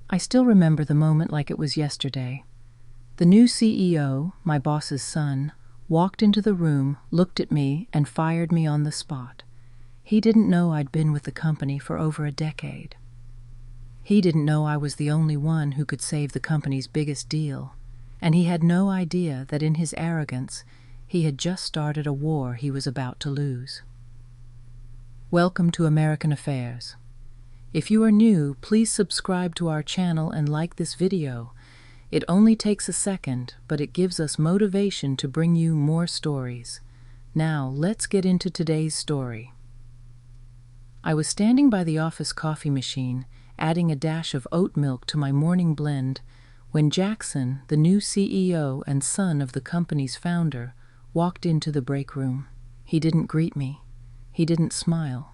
I still remember the moment like it was yesterday. The new CEO, my boss's son, walked into the room, looked at me, and fired me on the spot. He didn't know I'd been with the company for over a decade. He didn't know I was the only one who could save the company's biggest deal, and he had no idea that in his arrogance, he had just started a war he was about to lose. Welcome to American Affairs. If you are new, please subscribe to our channel and like this video. It only takes a second, but it gives us motivation to bring you more stories. Now, let's get into today's story. I was standing by the office coffee machine, adding a dash of oat milk to my morning blend, when Jackson, the new CEO and son of the company's founder, walked into the break room. He didn't greet me. He didn't smile.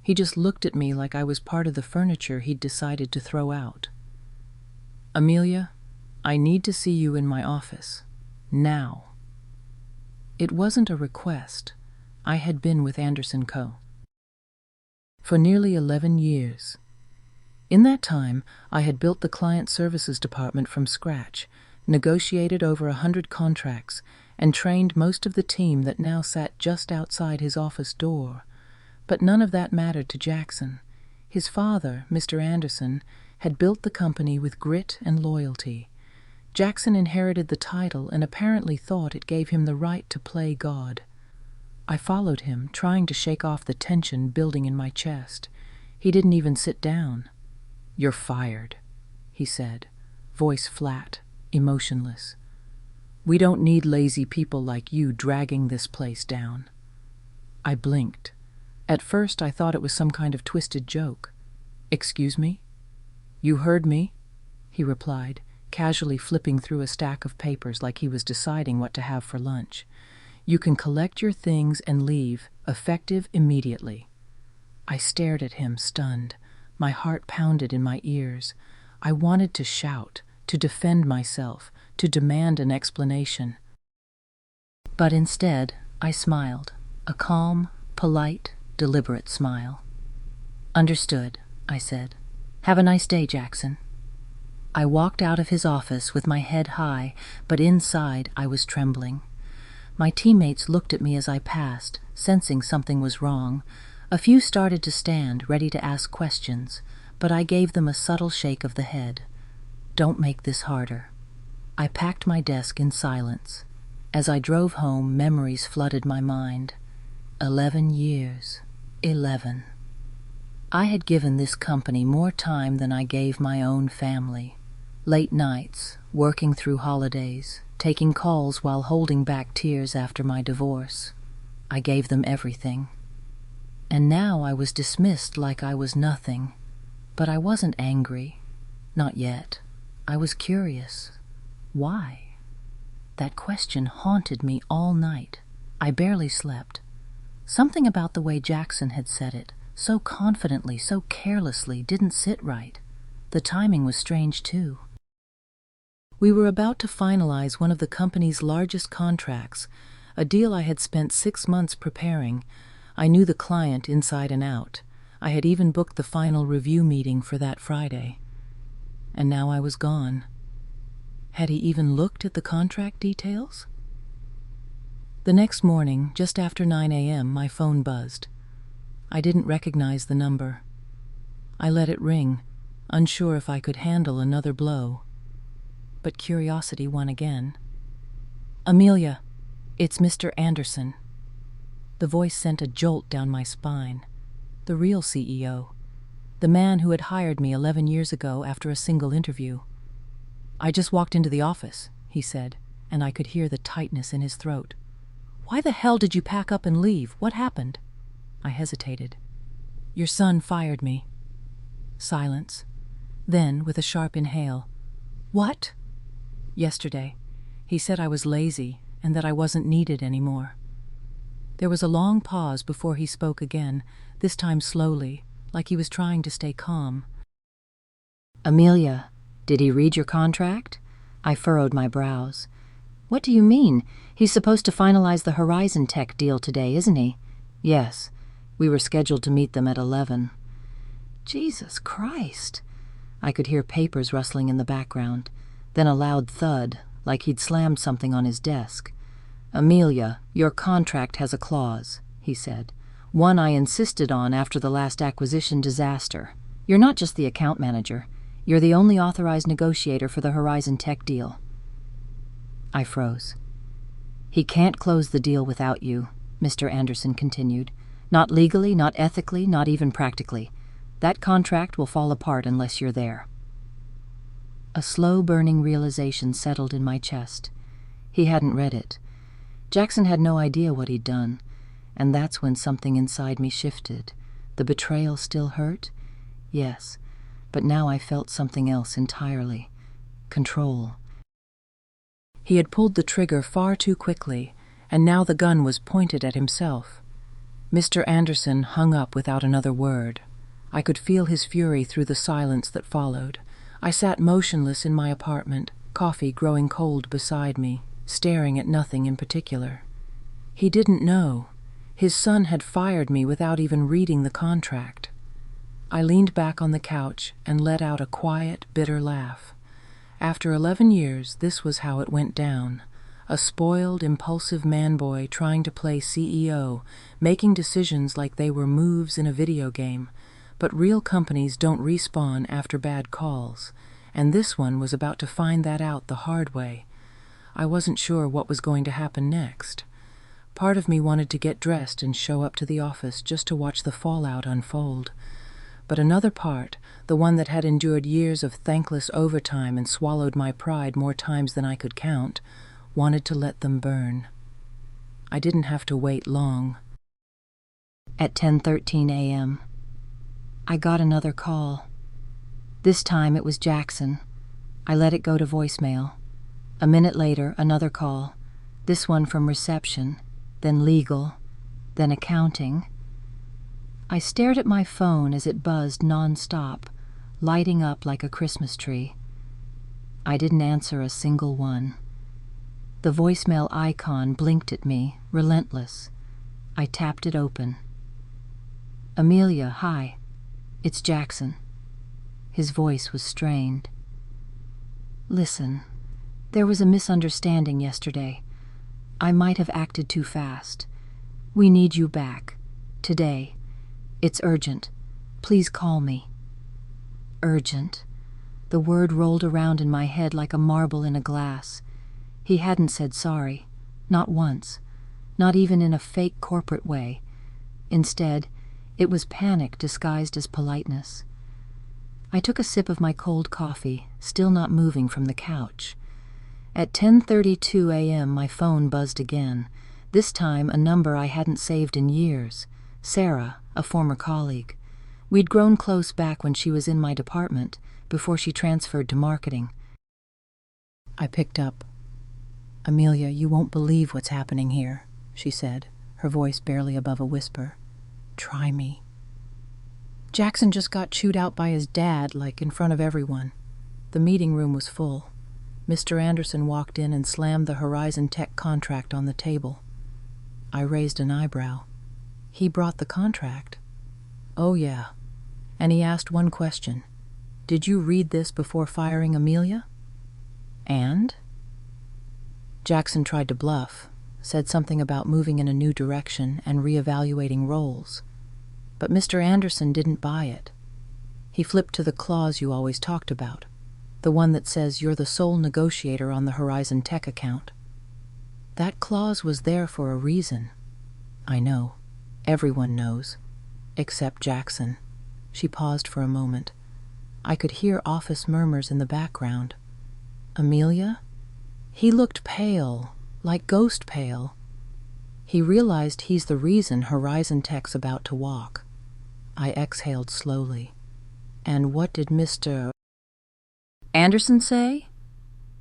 He just looked at me like I was part of the furniture he'd decided to throw out. "Amelia, I need to see you in my office. Now." It wasn't a request. I had been with Anderson Co. for nearly 11 years. In that time, I had built the client services department from scratch, negotiated over 100 contracts, and trained most of the team that now sat just outside his office door. But none of that mattered to Jackson. His father, Mr. Anderson, had built the company with grit and loyalty. Jackson inherited the title and apparently thought it gave him the right to play God. I followed him, trying to shake off the tension building in my chest. He didn't even sit down. "You're fired," he said, voice flat, emotionless. "We don't need lazy people like you dragging this place down." I blinked. At first, I thought it was some kind of twisted joke. "Excuse me?" "You heard me," he replied, casually flipping through a stack of papers like he was deciding what to have for lunch. "You can collect your things and leave, effective immediately." I stared at him, stunned. My heart pounded in my ears. I wanted to shout, to defend myself, to demand an explanation. But instead, I smiled, a calm, polite, deliberate smile. "Understood," I said. "Have a nice day, Jackson." I walked out of his office with my head high, but inside I was trembling. My teammates looked at me as I passed, sensing something was wrong. A few started to stand, ready to ask questions, but I gave them a subtle shake of the head. "Don't make this harder." I packed my desk in silence. As I drove home, memories flooded my mind. 11 years. 11. I had given this company more time than I gave my own family. Late nights, working through holidays, taking calls while holding back tears after my divorce. I gave them everything. And now I was dismissed like I was nothing. But I wasn't angry. Not yet. I was curious. Why? That question haunted me all night. I barely slept. Something about the way Jackson had said it, so confidently, so carelessly, didn't sit right. The timing was strange, too. We were about to finalize one of the company's largest contracts, a deal I had spent 6 months preparing. I knew the client inside and out. I had even booked the final review meeting for that Friday. And now I was gone. Had he even looked at the contract details? The next morning, just after 9 a.m., my phone buzzed. I didn't recognize the number. I let it ring, unsure if I could handle another blow. But curiosity won again. "Amelia, it's Mr. Anderson." The voice sent a jolt down my spine. The real CEO. The man who had hired me 11 years ago after a single interview. "I just walked into the office," he said, and I could hear the tightness in his throat. "Why the hell did you pack up and leave? What happened?" I hesitated. "Your son fired me." Silence. Then, with a sharp inhale, "What?" "Yesterday. He said I was lazy and that I wasn't needed anymore." There was a long pause before he spoke again, this time slowly, like he was trying to stay calm. "Amelia, did he read your contract?" I furrowed my brows. "What do you mean? He's supposed to finalize the Horizon Tech deal today, isn't he?" "Yes. We were scheduled to meet them at 11. Jesus Christ. I could hear papers rustling in the background, then a loud thud, like he'd slammed something on his desk. "Amelia, your contract has a clause," he said. "One I insisted on after the last acquisition disaster. You're not just the account manager. You're the only authorized negotiator for the Horizon Tech deal." I froze. "He can't close the deal without you," Mr. Anderson continued. "Not legally, not ethically, not even practically. That contract will fall apart unless you're there." A slow-burning realization settled in my chest. He hadn't read it. Jackson had no idea what he'd done, and that's when something inside me shifted. The betrayal still hurt? Yes, but now I felt something else entirely. Control. He had pulled the trigger far too quickly, and now the gun was pointed at himself. Mr. Anderson hung up without another word. I could feel his fury through the silence that followed. I sat motionless in my apartment, coffee growing cold beside me, staring at nothing in particular. He didn't know. His son had fired me without even reading the contract. I leaned back on the couch and let out a quiet, bitter laugh. After 11 years, this was how it went down. A spoiled, impulsive man-boy trying to play CEO, making decisions like they were moves in a video game. But real companies don't respawn after bad calls, and this one was about to find that out the hard way. I wasn't sure what was going to happen next. Part of me wanted to get dressed and show up to the office just to watch the fallout unfold. But another part, the one that had endured years of thankless overtime and swallowed my pride more times than I could count, wanted to let them burn. I didn't have to wait long. At 10:13 a.m., I got another call. This time it was Jackson. I let it go to voicemail. A minute later, another call. This one from reception, then legal, then accounting. I stared at my phone as it buzzed non-stop, lighting up like a Christmas tree. I didn't answer a single one. The voicemail icon blinked at me, relentless. I tapped it open. "Amelia, hi. It's Jackson." His voice was strained. "Listen, there was a misunderstanding yesterday. I might have acted too fast. We need you back. Today. It's urgent. Please call me." Urgent. The word rolled around in my head like a marble in a glass. He hadn't said sorry. Not once. Not even in a fake corporate way. Instead, it was panic disguised as politeness. I took a sip of my cold coffee, still not moving from the couch. At 10:32 a.m., my phone buzzed again, this time a number I hadn't saved in years. Sarah, a former colleague. We'd grown close back when she was in my department, before she transferred to marketing. I picked up. "Amelia, you won't believe what's happening here," she said, her voice barely above a whisper. "Try me." Jackson just got chewed out by his dad, like in front of everyone. The meeting room was full. Mr. Anderson walked in and slammed the Horizon Tech contract on the table. I raised an eyebrow. He brought the contract? Oh, yeah. And he asked one question. "Did you read this before firing Amelia?" "And?" Jackson tried to bluff, said something about moving in a new direction and reevaluating roles. But Mr. Anderson didn't buy it. He flipped to the clause you always talked about, the one that says you're the sole negotiator on the Horizon Tech account. That clause was there for a reason. I know. Everyone knows. Except Jackson. She paused for a moment. I could hear office murmurs in the background. Amelia? He looked pale, like ghost pale. He realized he's the reason Horizon Tech's about to walk. I exhaled slowly. And what did Mr. Anderson say?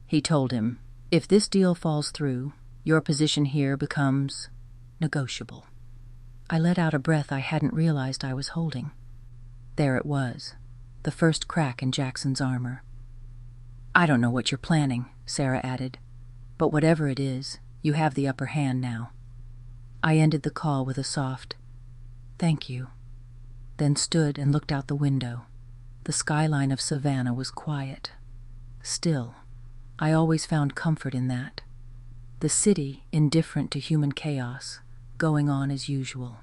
He told him, if this deal falls through, your position here becomes negotiable. I let out a breath I hadn't realized I was holding. There it was, the first crack in Jackson's armor. "I don't know what you're planning," Sarah added, "but whatever it is, you have the upper hand now." I ended the call with a soft, "Thank you," then stood and looked out the window. The skyline of Savannah was quiet. Still, I always found comfort in that. The city, indifferent to human chaos, going on as usual.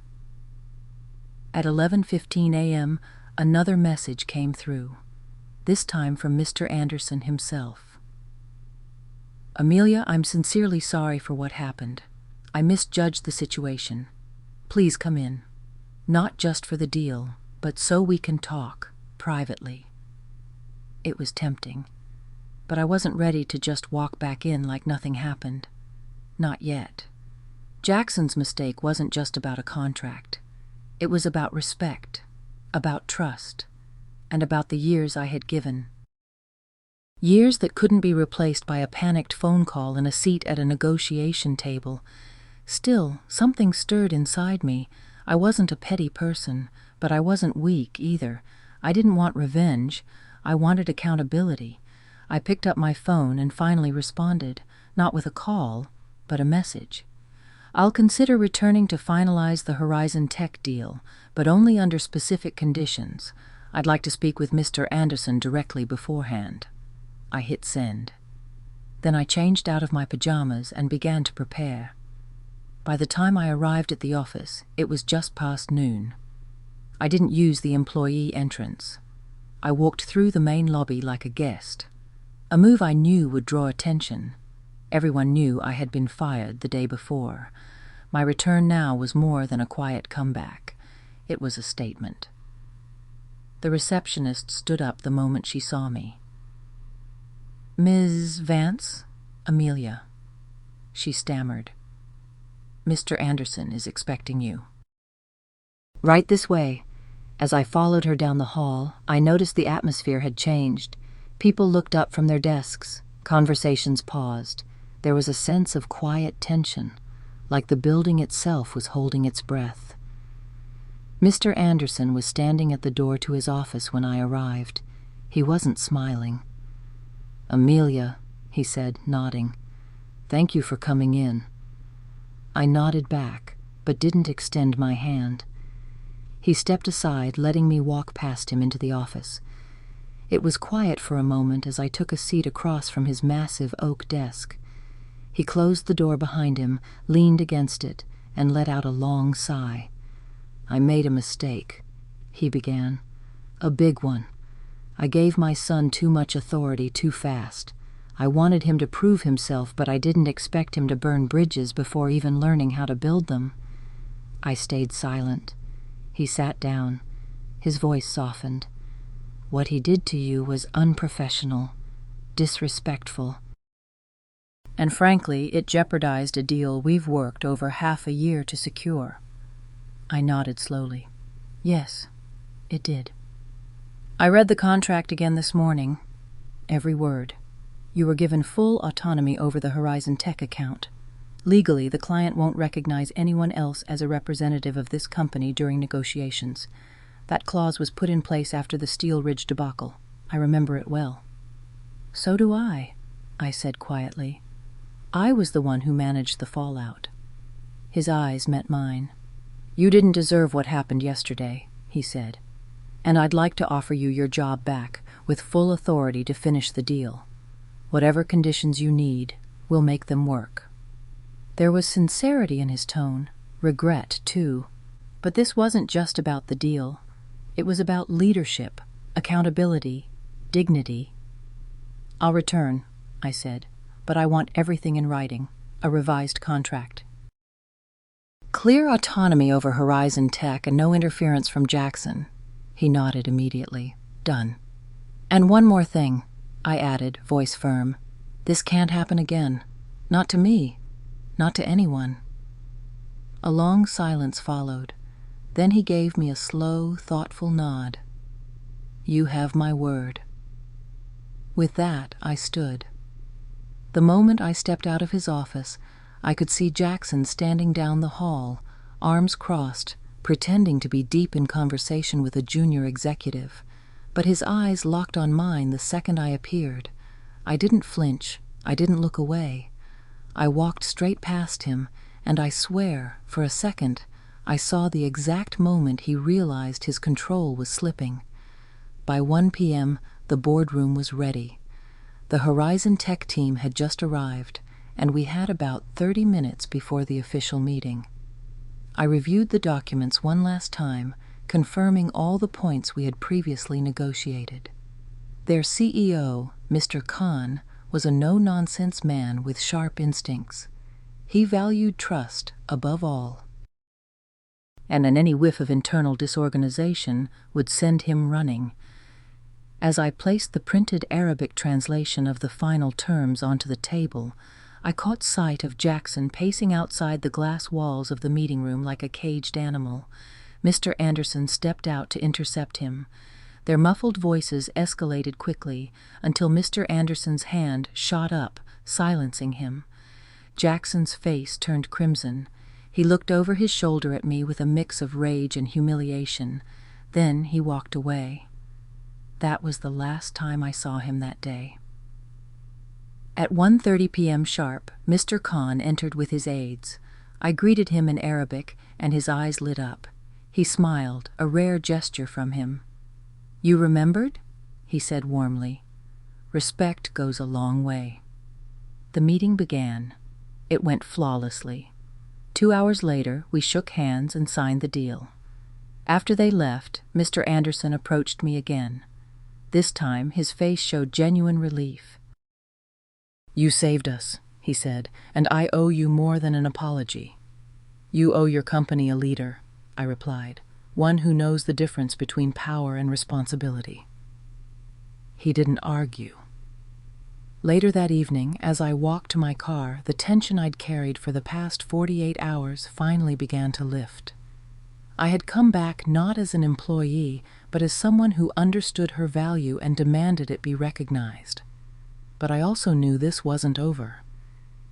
At 11:15 a.m., another message came through, this time from Mr. Anderson himself. Amelia, I'm sincerely sorry for what happened. I misjudged the situation. Please come in. Not just for the deal, but so we can talk, privately. It was tempting, but I wasn't ready to just walk back in like nothing happened. Not yet. Jackson's mistake wasn't just about a contract. It was about respect, about trust, and about the years I had given. Years that couldn't be replaced by a panicked phone call and a seat at a negotiation table. Still, something stirred inside me. I wasn't a petty person, but I wasn't weak either. I didn't want revenge. I wanted accountability. I picked up my phone and finally responded, not with a call, but a message. I'll consider returning to finalize the Horizon Tech deal, but only under specific conditions. I'd like to speak with Mr. Anderson directly beforehand. I hit send. Then I changed out of my pajamas and began to prepare. By the time I arrived at the office, it was just past noon. I didn't use the employee entrance. I walked through the main lobby like a guest, a move I knew would draw attention. Everyone knew I had been fired the day before. My return now was more than a quiet comeback. It was a statement. The receptionist stood up the moment she saw me. Ms. Vance? Amelia. She stammered. Mr. Anderson is expecting you. Right this way. As I followed her down the hall, I noticed the atmosphere had changed. People looked up from their desks. Conversations paused. There was a sense of quiet tension, like the building itself was holding its breath. Mr. Anderson was standing at the door to his office when I arrived. He wasn't smiling. Amelia, he said, nodding. Thank you for coming in. I nodded back, but didn't extend my hand. He stepped aside, letting me walk past him into the office. It was quiet for a moment as I took a seat across from his massive oak desk. He closed the door behind him, leaned against it, and let out a long sigh. I made a mistake, he began. A big one. I gave my son too much authority too fast. I wanted him to prove himself, but I didn't expect him to burn bridges before even learning how to build them. I stayed silent. He sat down. His voice softened. What he did to you was unprofessional, disrespectful. And frankly, it jeopardized a deal we've worked over half a year to secure. I nodded slowly. Yes, it did. I read the contract again this morning. Every word. You were given full autonomy over the Horizon Tech account. Legally, the client won't recognize anyone else as a representative of this company during negotiations. That clause was put in place after the Steel Ridge debacle. I remember it well. So do I said quietly. I was the one who managed the fallout. His eyes met mine. You didn't deserve what happened yesterday, he said, and I'd like to offer you your job back with full authority to finish the deal. Whatever conditions you need, we'll make them work. There was sincerity in his tone, regret too, but this wasn't just about the deal. It was about leadership, accountability, dignity. I'll return, I said, but I want everything in writing, a revised contract. Clear autonomy over Horizon Tech and no interference from Jackson. He nodded immediately. Done. And one more thing, I added, voice firm. This can't happen again. Not to me. Not to anyone. A long silence followed. Then he gave me a slow, thoughtful nod. You have my word. With that, I stood. The moment I stepped out of his office, I could see Jackson standing down the hall, arms crossed, pretending to be deep in conversation with a junior executive. But his eyes locked on mine the second I appeared. I didn't flinch. I didn't look away. I walked straight past him, and I swear, for a second, I saw the exact moment he realized his control was slipping. by 1 p.m., the boardroom was ready. The Horizon Tech team had just arrived, and we had about 30 minutes before the official meeting. I reviewed the documents one last time, confirming all the points we had previously negotiated. Their CEO, Mr. Khan, was a no-nonsense man with sharp instincts. He valued trust above all, and any whiff of internal disorganization would send him running. As I placed the printed Arabic translation of the final terms onto the table, I caught sight of Jackson pacing outside the glass walls of the meeting room like a caged animal. Mr. Anderson stepped out to intercept him. Their muffled voices escalated quickly until Mr. Anderson's hand shot up, silencing him. Jackson's face turned crimson. He looked over his shoulder at me with a mix of rage and humiliation. Then he walked away. That was the last time I saw him that day. At 1:30 p.m. sharp, Mr. Khan entered with his aides. I greeted him in Arabic, and his eyes lit up. He smiled, a rare gesture from him. "You remembered?" he said warmly. "Respect goes a long way." The meeting began. It went flawlessly. 2 hours later, we shook hands and signed the deal. After they left, Mr. Anderson approached me again. This time, his face showed genuine relief. "You saved us," he said, "and I owe you more than an apology." "You owe your company a leader," I replied, "one who knows the difference between power and responsibility." He didn't argue. Later that evening, as I walked to my car, the tension I'd carried for the past 48 hours finally began to lift. I had come back not as an employee, but as someone who understood her value and demanded it be recognized. But I also knew this wasn't over.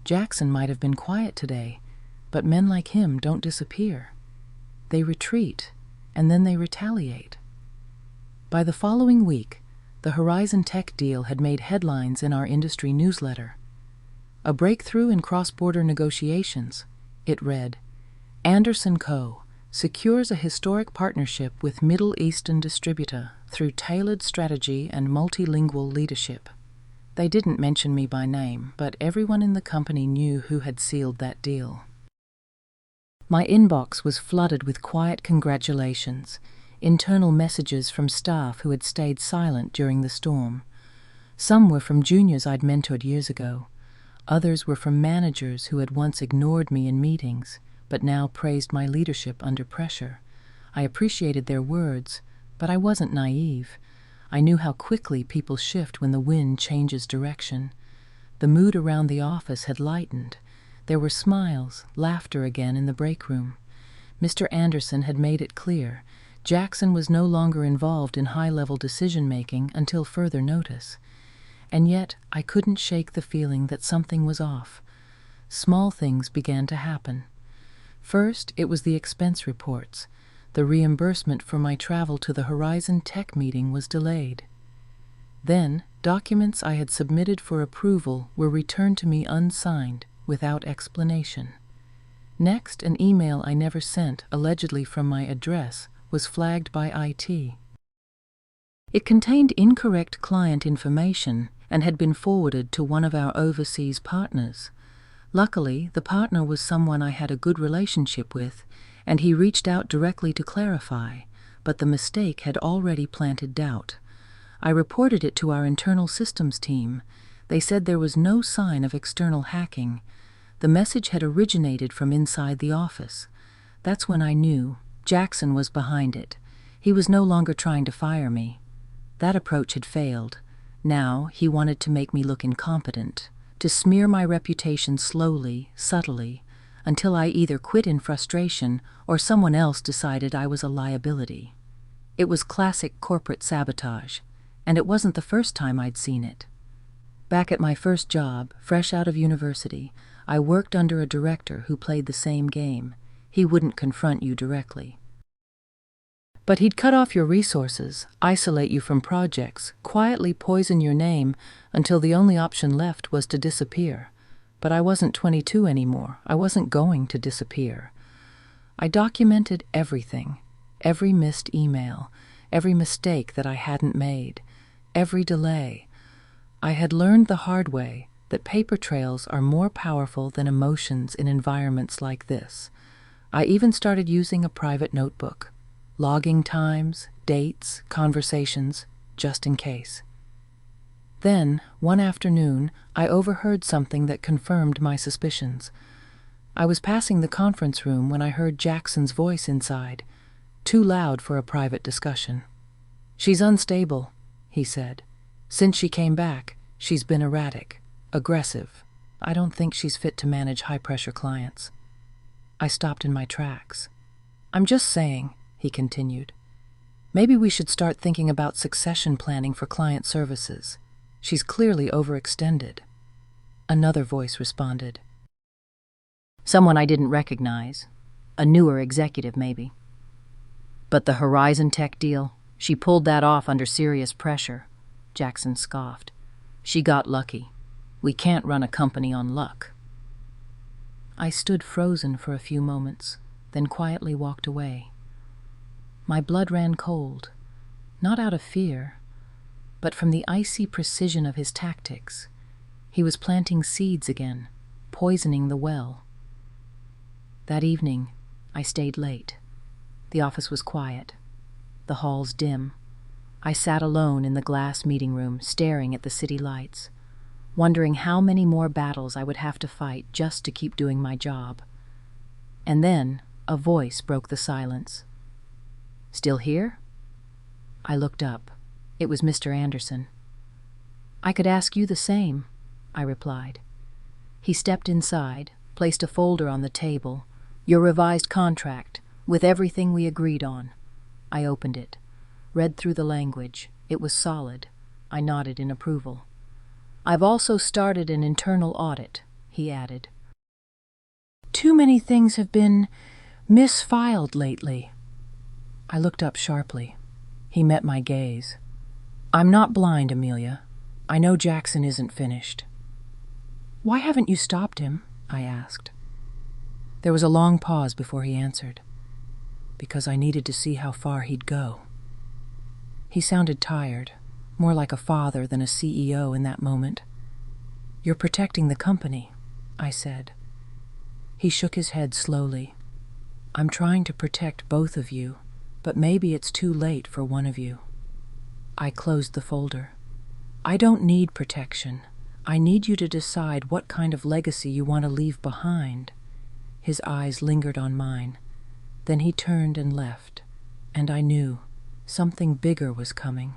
Jackson might have been quiet today, but men like him don't disappear. They retreat, and then they retaliate. By the following week, the Horizon Tech deal had made headlines in our industry newsletter. A breakthrough in cross-border negotiations, it read, "Anderson Co. secures a historic partnership with Middle Eastern distributor through tailored strategy and multilingual leadership." They didn't mention me by name, but everyone in the company knew who had sealed that deal. My inbox was flooded with quiet congratulations, internal messages from staff who had stayed silent during the storm. Some were from juniors I'd mentored years ago. Others were from managers who had once ignored me in meetings, but now praised my leadership under pressure. I appreciated their words, but I wasn't naive. I knew how quickly people shift when the wind changes direction. The mood around the office had lightened. There were smiles, laughter again in the break room. Mr. Anderson had made it clear Jackson was no longer involved in high-level decision-making until further notice. And yet I couldn't shake the feeling that something was off. Small things began to happen. First, it was the expense reports. The reimbursement for my travel to the Horizon Tech meeting was delayed. Then, documents I had submitted for approval were returned to me unsigned, without explanation. Next, an email I never sent, allegedly from my address, was flagged by IT. It contained incorrect client information and had been forwarded to one of our overseas partners. Luckily, the partner was someone I had a good relationship with, and he reached out directly to clarify, but the mistake had already planted doubt. I reported it to our internal systems team. They said there was no sign of external hacking. The message had originated from inside the office. That's when I knew Jackson was behind it. He was no longer trying to fire me. That approach had failed. Now he wanted to make me look incompetent, to smear my reputation slowly, subtly, until I either quit in frustration or someone else decided I was a liability. It was classic corporate sabotage, and it wasn't the first time I'd seen it. Back at my first job, fresh out of university, I worked under a director who played the same game. He wouldn't confront you directly, but he'd cut off your resources, isolate you from projects, quietly poison your name until the only option left was to disappear. But I wasn't 22 anymore. I wasn't going to disappear. I documented everything, every missed email, every mistake that I hadn't made, every delay. I had learned the hard way that paper trails are more powerful than emotions in environments like this. I even started using a private notebook, logging times, dates, conversations, just in case. Then, one afternoon, I overheard something that confirmed my suspicions. I was passing the conference room when I heard Jackson's voice inside, too loud for a private discussion. "She's unstable," he said. "Since she came back, she's been erratic, aggressive. I don't think she's fit to manage high-pressure clients." I stopped in my tracks. "I'm just saying," he continued. "Maybe we should start thinking about succession planning for client services. She's clearly overextended." Another voice responded. "Someone I didn't recognize. A newer executive, maybe. But the Horizon Tech deal, she pulled that off under serious pressure," Jackson scoffed. "She got lucky. We can't run a company on luck." I stood frozen for a few moments, then quietly walked away. My blood ran cold, not out of fear, but from the icy precision of his tactics. He was planting seeds again, poisoning the well. That evening, I stayed late. The office was quiet, the halls dim. I sat alone in the glass meeting room, staring at the city lights, wondering how many more battles I would have to fight just to keep doing my job. And then a voice broke the silence. "Still here?" I looked up. It was Mr. Anderson. "I could ask you the same," I replied. He stepped inside, placed a folder on the table. "Your revised contract, with everything we agreed on." I opened it, read through the language. It was solid. I nodded in approval. "I've also started an internal audit," he added. "Too many things have been misfiled lately." I looked up sharply. He met my gaze. "I'm not blind, Amelia. I know Jackson isn't finished." "Why haven't you stopped him?" I asked. There was a long pause before he answered. "Because I needed to see how far he'd go." He sounded tired, more like a father than a CEO in that moment. "You're protecting the company," I said. He shook his head slowly. "I'm trying to protect both of you, but maybe it's too late for one of you." I closed the folder. "I don't need protection. I need you to decide what kind of legacy you want to leave behind." His eyes lingered on mine. Then he turned and left, and I knew something bigger was coming.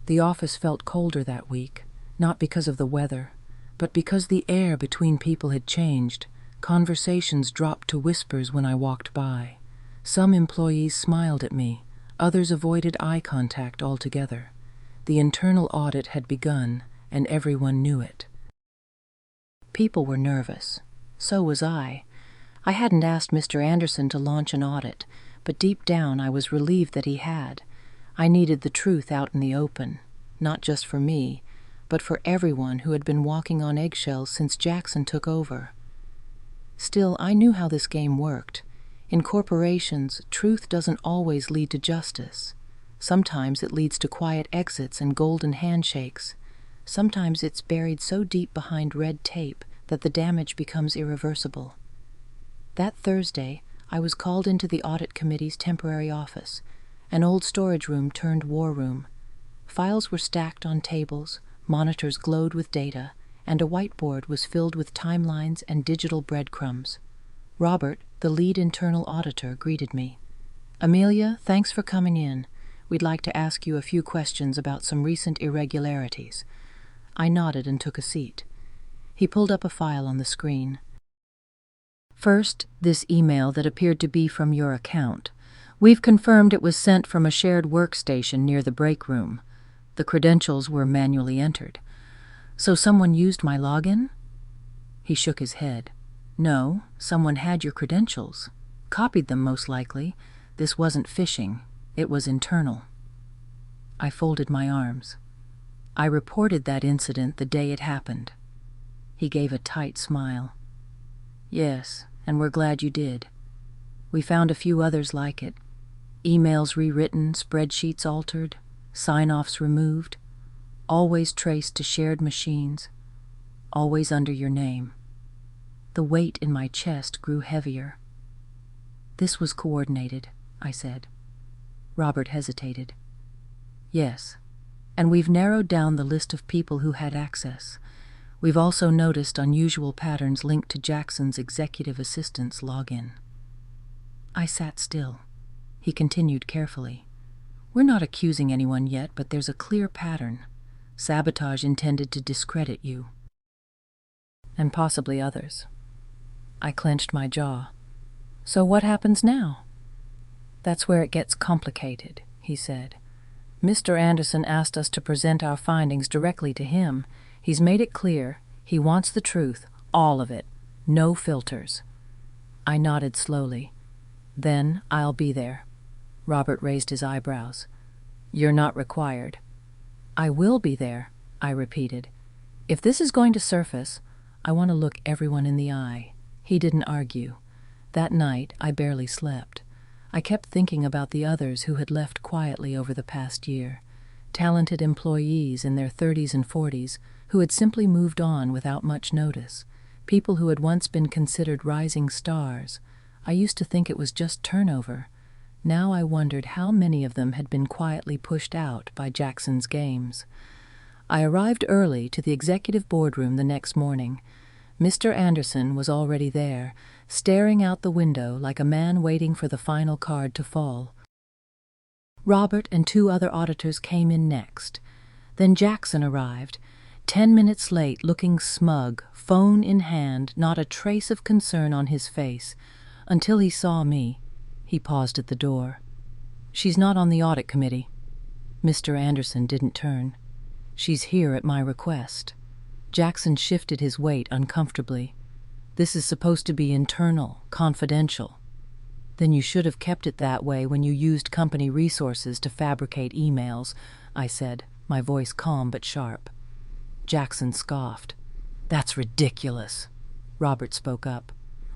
The office felt colder that week, not because of the weather, but because the air between people had changed. Conversations dropped to whispers when I walked by. Some employees smiled at me, others avoided eye contact altogether. The internal audit had begun, and everyone knew it. People were nervous. So was I. I hadn't asked Mr. Anderson to launch an audit, but deep down I was relieved that he had. I needed the truth out in the open, not just for me, but for everyone who had been walking on eggshells since Jackson took over. Still, I knew how this game worked. In corporations, truth doesn't always lead to justice. Sometimes it leads to quiet exits and golden handshakes. Sometimes it's buried so deep behind red tape that the damage becomes irreversible. That Thursday, I was called into the audit committee's temporary office, an old storage room turned war room. Files were stacked on tables, monitors glowed with data, and a whiteboard was filled with timelines and digital breadcrumbs. Robert, the lead internal auditor, greeted me. "Amelia, thanks for coming in. We'd like to ask you a few questions about some recent irregularities." I nodded and took a seat. He pulled up a file on the screen. "First, this email that appeared to be from your account. We've confirmed it was sent from a shared workstation near the break room. The credentials were manually entered. So someone used my login?" He shook his head. "No, someone had your credentials. Copied them, most likely. This wasn't phishing. It was internal." I folded my arms. "I reported that incident the day it happened." He gave a tight smile. "Yes, and we're glad you did. We found a few others like it. Emails rewritten, spreadsheets altered, sign-offs removed, always traced to shared machines, always under your name. The weight in my chest grew heavier. This was coordinated, I said. Robert hesitated. Yes, and we've narrowed down the list of people who had access. We've also noticed unusual patterns linked to Jackson's executive assistant's login. I sat still. He continued carefully. We're not accusing anyone yet, but there's a clear pattern. Sabotage intended to discredit you. And possibly others. I clenched my jaw. So what happens now? That's where it gets complicated, he said. Mr. Anderson asked us to present our findings directly to him. He's made it clear he wants the truth, all of it, no filters. I nodded slowly. Then I'll be there. Robert raised his eyebrows. You're not required. I will be there, I repeated. If this is going to surface, I want to look everyone in the eye. He didn't argue. That night, I barely slept. I kept thinking about the others who had left quietly over the past year. Talented employees in their 30s and 40s who had simply moved on without much notice. People who had once been considered rising stars. I used to think it was just turnover. Now I wondered how many of them had been quietly pushed out by Jackson's games. I arrived early to the executive boardroom the next morning. Mr. Anderson was already there, staring out the window like a man waiting for the final card to fall. Robert and 2 other auditors came in next. Then Jackson arrived, 10 minutes late, looking smug, phone in hand, not a trace of concern on his face. Until he saw me, he paused at the door. She's not on the audit committee. Mr. Anderson didn't turn. She's here at my request. Jackson shifted his weight uncomfortably. This is supposed to be internal, confidential. Then you should have kept it that way when you used company resources to fabricate emails, I said, my voice calm but sharp. Jackson scoffed. That's ridiculous. Robert spoke up.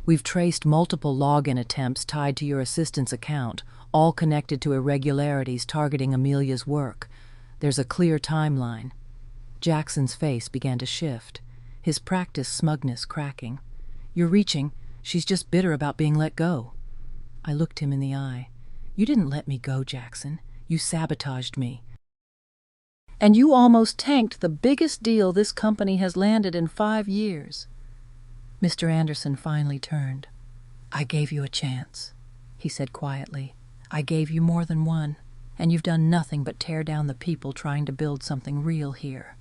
We've traced multiple login attempts tied to your assistant's account, all connected to irregularities targeting Amelia's work. There's a clear timeline. Jackson's face began to shift, his practiced smugness cracking. You're reaching. She's just bitter about being let go. I looked him in the eye. You didn't let me go, Jackson. You sabotaged me. And you almost tanked the biggest deal this company has landed in 5 years. Mr. Anderson finally turned. I gave you a chance, he said quietly. I gave you more than one, and you've done nothing but tear down the people trying to build something real here.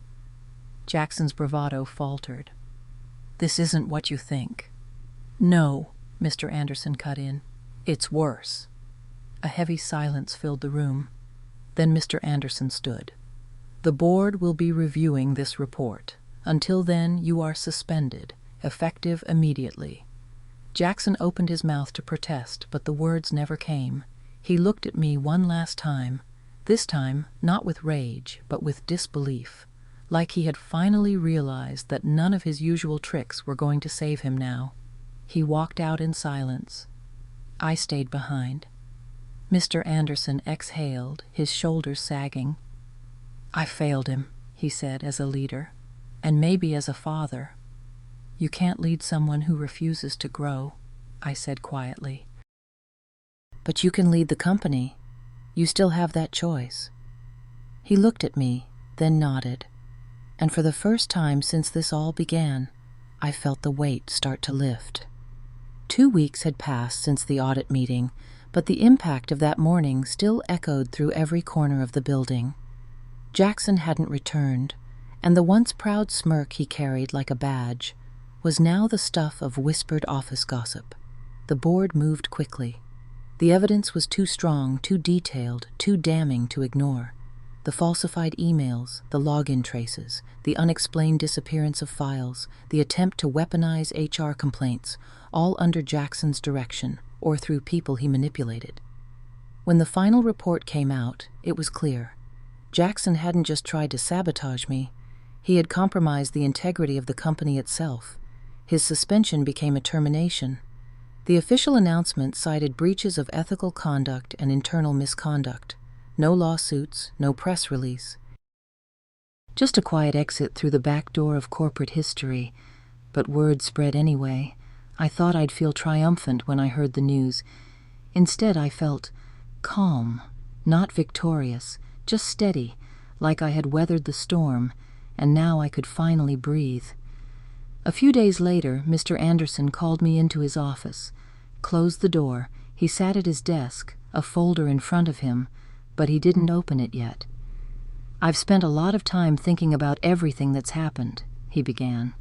Jackson's bravado faltered. This isn't what you think. No, Mr. Anderson cut in. It's worse. A heavy silence filled the room. Then Mr. Anderson stood. The board will be reviewing this report. Until then, you are suspended, effective immediately. Jackson opened his mouth to protest, but the words never came. He looked at me one last time, this time not with rage, but with disbelief, like he had finally realized that none of his usual tricks were going to save him now. He walked out in silence. I stayed behind. Mr. Anderson exhaled, his shoulders sagging. I failed him, he said, as a leader, and maybe as a father. You can't lead someone who refuses to grow, I said quietly. But you can lead the company. You still have that choice. He looked at me, then nodded, and for the first time since this all began, I felt the weight start to lift. 2 weeks had passed since the audit meeting, but the impact of that morning still echoed through every corner of the building. Jackson hadn't returned, and the once proud smirk he carried like a badge was now the stuff of whispered office gossip. The board moved quickly. The evidence was too strong, too detailed, too damning to ignore. The falsified emails, the login traces, the unexplained disappearance of files, the attempt to weaponize HR complaints, all under Jackson's direction or through people he manipulated. When the final report came out, it was clear. Jackson hadn't just tried to sabotage me. He had compromised the integrity of the company itself. His suspension became a termination. The official announcement cited breaches of ethical conduct and internal misconduct. No lawsuits, no press release. Just a quiet exit through the back door of corporate history. But word spread anyway. I thought I'd feel triumphant when I heard the news. Instead, I felt calm, not victorious, just steady, like I had weathered the storm, and now I could finally breathe. A few days later, Mr. Anderson called me into his office. Closed the door. He sat at his desk, a folder in front of him, but he didn't open it yet. "I've spent a lot of time thinking about everything that's happened," he began,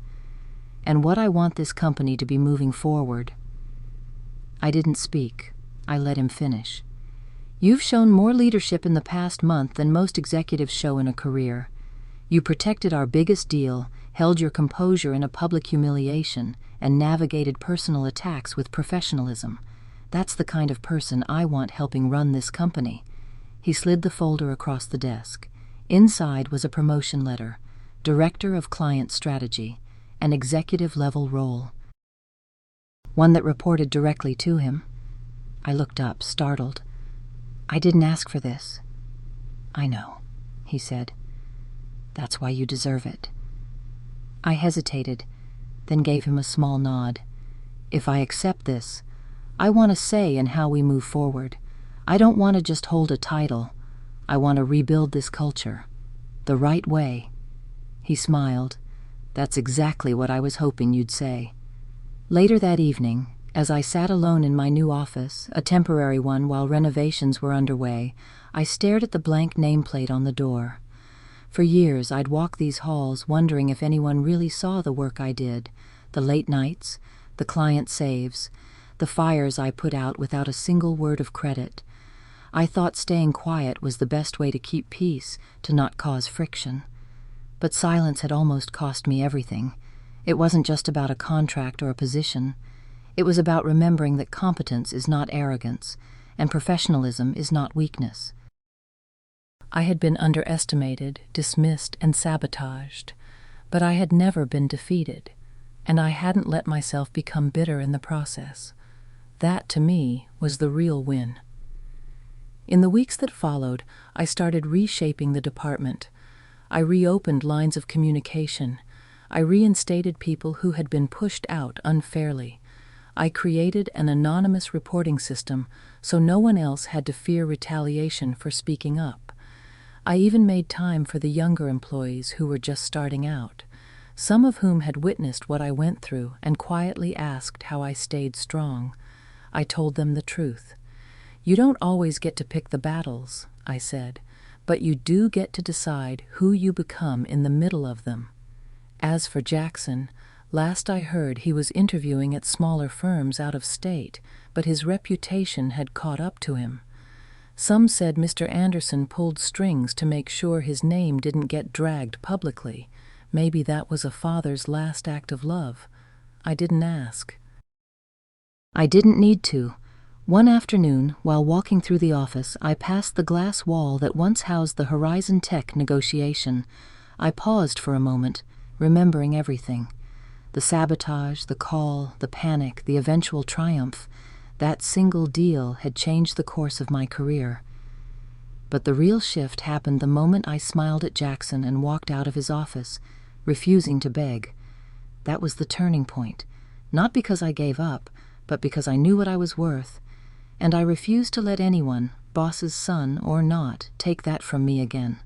"and what I want this company to be moving forward." I didn't speak. I let him finish. "You've shown more leadership in the past month than most executives show in a career. You protected our biggest deal, held your composure in a public humiliation, and navigated personal attacks with professionalism. That's the kind of person I want helping run this company." He slid the folder across the desk. Inside was a promotion letter, Director of Client Strategy, an executive-level role. One that reported directly to him. I looked up, startled. "I didn't ask for this." "I know," he said. "That's why you deserve it." I hesitated, then gave him a small nod. "If I accept this, I want a say in how we move forward. I don't want to just hold a title. I want to rebuild this culture. The right way." He smiled. "That's exactly what I was hoping you'd say." Later that evening, as I sat alone in my new office, a temporary one while renovations were underway, I stared at the blank nameplate on the door. For years, I'd walk these halls wondering if anyone really saw the work I did, the late nights, the client saves, the fires I put out without a single word of credit. I thought staying quiet was the best way to keep peace, to not cause friction. But silence had almost cost me everything. It wasn't just about a contract or a position. It was about remembering that competence is not arrogance, and professionalism is not weakness. I had been underestimated, dismissed, and sabotaged, but I had never been defeated, and I hadn't let myself become bitter in the process. That, to me, was the real win. In the weeks that followed, I started reshaping the department. I reopened lines of communication. I reinstated people who had been pushed out unfairly. I created an anonymous reporting system so no one else had to fear retaliation for speaking up. I even made time for the younger employees who were just starting out, some of whom had witnessed what I went through and quietly asked how I stayed strong. I told them the truth. "You don't always get to pick the battles," I said, "but you do get to decide who you become in the middle of them." As for Jackson, last I heard he was interviewing at smaller firms out of state, but his reputation had caught up to him. Some said Mr. Anderson pulled strings to make sure his name didn't get dragged publicly. Maybe that was a father's last act of love. I didn't ask. I didn't need to. One afternoon, while walking through the office, I passed the glass wall that once housed the Horizon Tech negotiation. I paused for a moment, remembering everything. The sabotage, the call, the panic, the eventual triumph. That single deal had changed the course of my career. But the real shift happened the moment I smiled at Jackson and walked out of his office, refusing to beg. That was the turning point, not because I gave up, but because I knew what I was worth, and I refused to let anyone, boss's son or not, take that from me again.